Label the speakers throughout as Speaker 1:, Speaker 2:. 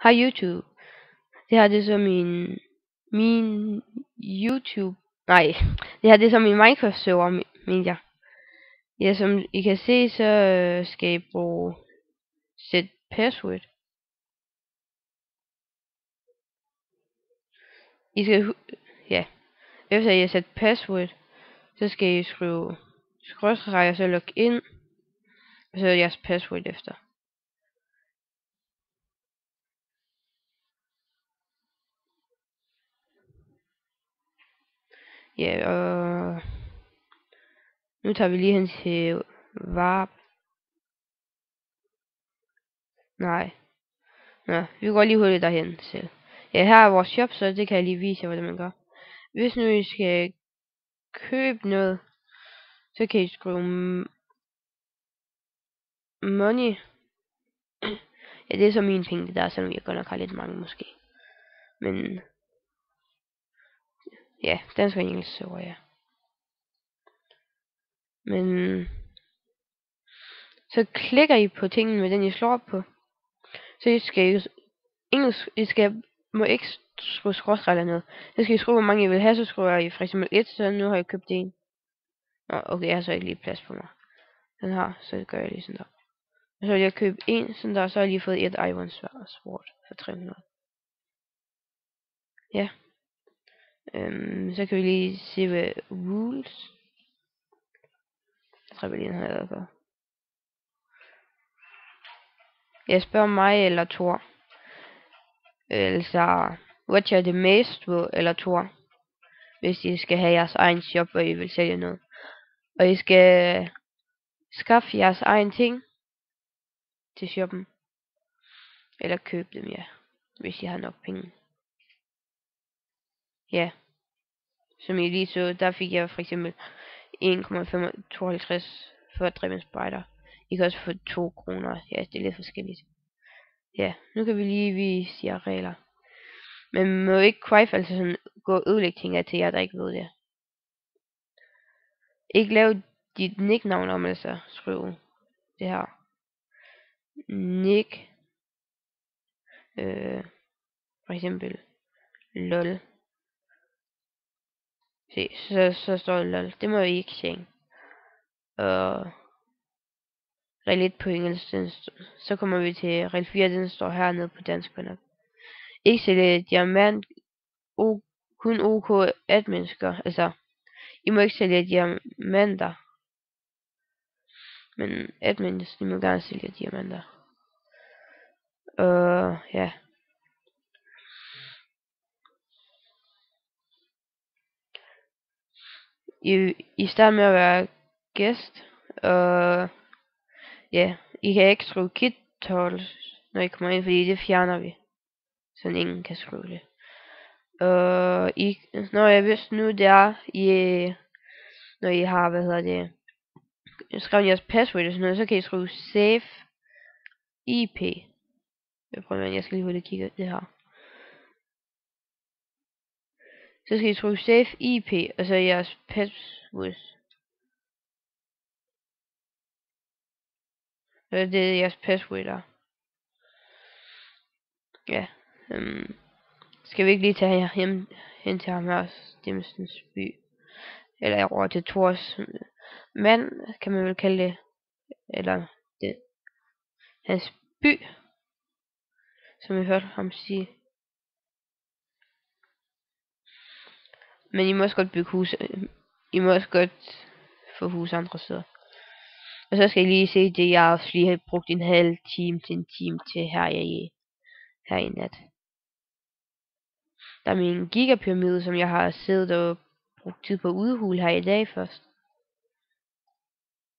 Speaker 1: Hej YouTube. Det her det er så min YouTube. Nej, det her det er så min Minecraft server, mener jeg. Ja, som I kan se, så skal I bruge set password. I skal ja, efter I har sat password, så skal I skrive skråstreg og så log ind, og så jeres password efter. Ja, og nu tager vi lige hen til Warp. Nej. Nå, vi går lige hurtigt derhen selv. Ja, her er vores shop, så det kan jeg lige vise jer, hvordan man gør. Hvis nu I skal købe noget, så kan I skrive money. Ja, det er så mine penge, det der, selvom jeg godt nok har lidt mange måske. Men ja, dansk og engelsk server, ja. Men så klikker I på tingene med den, I slår op på. Så I skal engelsk, må ikke skrive skråstreg eller noget. Så skal I skrive, hvor mange I vil have, så skriver I for eksempel 1, så nu har jeg købt en. Nå, okay, jeg har så ikke lige plads på mig. Den her, så gør jeg lige sådan der. Og så vil jeg købe en, sådan der, så har jeg lige fået et Iron Sword for 300. Ja. Så kan vi lige se, hvad rules. Jeg tror, vi lige har været på. Jeg spørger mig eller Thor. Altså, what er det mest på, eller Thor. Hvis I skal have jeres egen shop, hvor I vil sælge noget. Og I skal skaffe jeres egen ting til shoppen. Eller købe dem, ja. Hvis I har nok penge. Ja. Som I lige så, der fik jeg for eksempel 1,52 for at drive en spider. I kan også få 2 kroner. Ja, det er lidt forskelligt. Ja, nu kan vi lige vise jer regler. Men man må ikke quite altså sådan gå og ødelægge ting af til jer, der ikke ved det. Ikke lave dit nicknavn om, altså skrive det her. Nick. For eksempel lol. Se, så står der lol. Det må I ikke se. Og regel 1 på engelsk, så kommer vi til regel 4, den står hernede på dansk på nok. Ikke sælge diamant, kun OK adminsker, altså, I må ikke sælge diamanter, men admins, de må gerne sælge diamanter. Ja. I starter med at være gæst, og ja, I kan ikke skrive kit tolls, når I kommer ind, fordi det fjerner vi, så ingen kan skrive det. Når jeg vidste nu, det er, når I har, skrevet jeres password og sådan noget, så kan I skrive save IP. Jeg skal lige hurtigt kigge det her. Så skal I skrive save IP, og så jeres password. Det er jeres password der. Ja. Skal vi ikke lige tage her hen til ham her, Stemsens by? Eller over til Thors mand, kan man vel kalde det. Eller det. Hans by, som vi hørte ham sige. Men I må også godt bygge hus. I må også godt få hus andre steder. Og så skal I lige se det, jeg også lige har brugt en halv time til en time til her i nat. Der er min gigapyramide, som jeg har siddet og brugt tid på at udhule her i dag først.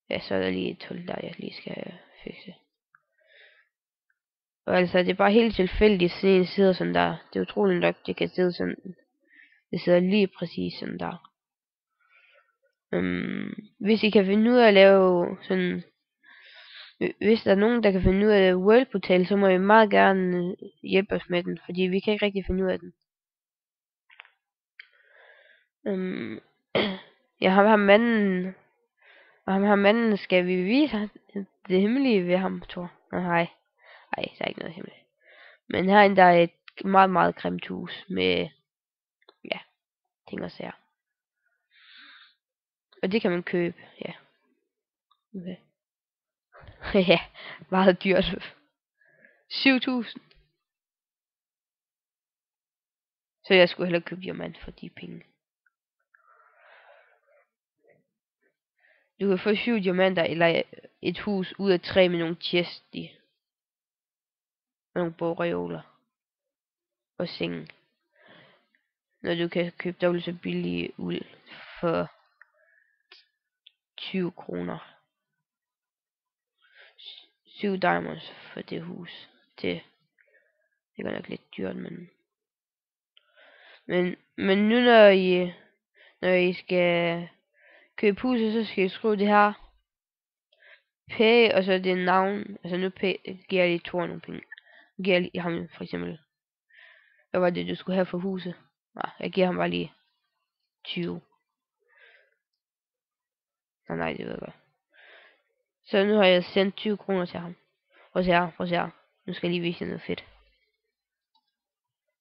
Speaker 1: Ja, så er der lige et hul der, jeg lige skal fikse. Og altså, det er bare helt tilfældigt, sådan en sidder sådan der. Det er utroligt nok, det kan sidde sådan. Det sidder lige præcis sådan der. Hvis I kan finde ud af at lave sådan. Hvis der er nogen, der kan finde ud af World Portal, så må I meget gerne hjælpe os med den, fordi vi kan ikke rigtig finde ud af den. Ja, ham her manden, skal vi vise det hemmelige ved ham, Thor? Nej, der er ikke noget hemmeligt. Men herinde der er et meget, meget grimt hus med, ja, ting og sager. Og det kan man købe, ja. Okay. Ja, meget dyrt. 7.000. Så jeg skulle hellere købe diamant for de penge. Du kan få 7 diamanter eller et hus ud af 3 med nogle chests i. Og nogle bogreoler. Og senge. Når du kan købe dobbelt så billig uld for 20 kroner. 7 diamonds for det hus. Det er godt nok lidt dyrt, men nu når I skal købe huset, så skal I skrive det her pay, og så det navn. Altså nu giver jeg lige Thor nogle penge. Jeg giver lige ham for eksempel. Hvad var det du skulle have for huset? Nej, jeg giver ham bare lige 20. Nej, det ved jeg godt. Så nu har jeg sendt 20 kroner til ham. Prøv at se her. Nu skal jeg lige vise jer noget fedt.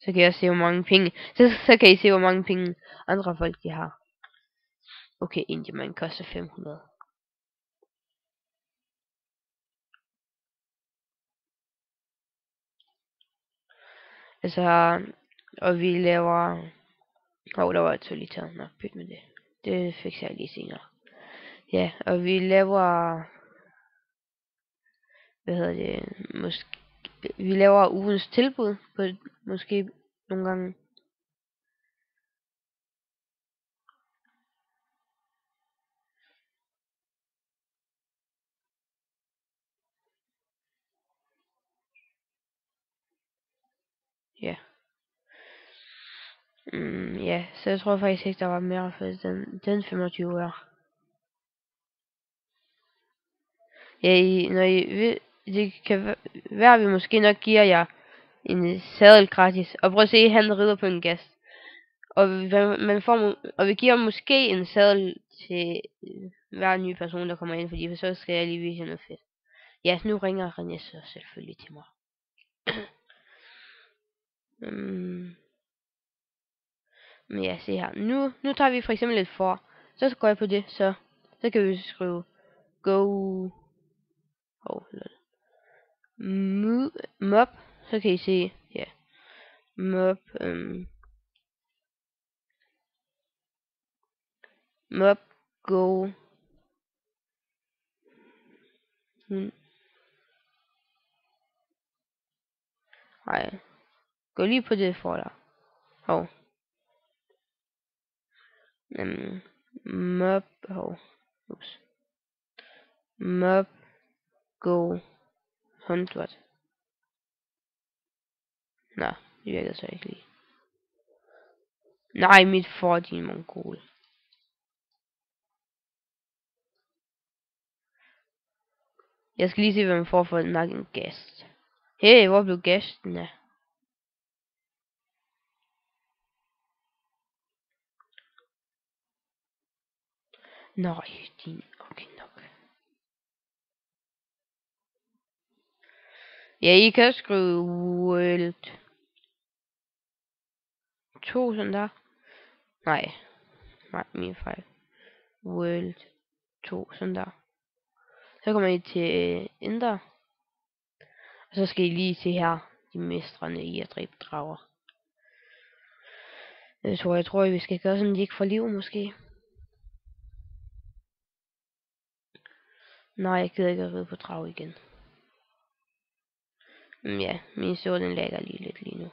Speaker 1: Så kan jeg se, hvor mange penge. Så kan I se, hvor mange penge andre folk de har. Okay, en diamant koster 500. Altså, og vi laver... der var et solitær. Nå, pyt med det. Det fikser jeg lige senere. Ja, og vi laver... Hvad hedder det? Måske... Vi laver ugens tilbud på måske nogle gange. Ja. Ja, så jeg tror faktisk ikke, der var mere for den 25 år. Ja, når I ved, det kan være, at vi måske nok giver jer en sadel gratis. Og prøv at se, han rider på en gast. Og vi giver måske en sadel til hver ny person, der kommer ind, fordi så skal jeg lige vise noget fedt. Ja, nu ringer René så selvfølgelig til mig. Men ja, se her. Nu tager vi for eksempel et for. Så går jeg på det, så kan vi skrive go mob. Så kan I se, ja, mob, mob go. Nej, gå lige på det for dig. Mob, mob go 100. Nå, det virker så ikke lige. Nej, mit for din mongol. Jeg skal lige se, hvad man får for nok en gæst. Hey, hvor blev gæsten af? Nej, din... Okay, nok. Ja, I kan skrive World 2 sådan der. Nej, min fejl. World 2 sådan der. Så kommer I til Enter. Og så skal I lige se her, de mestrene i at dræbe drager. Jeg tror, vi skal gøre sådan, de ikke får liv måske. Nej, jeg gider ikke at ride på drag igen. Ja, min så den lægger lige lidt lige nu.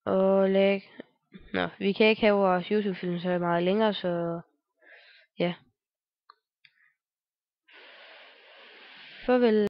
Speaker 1: Og læg. Nå, vi kan ikke have vores YouTube-film så meget længere, så ja. Farvel.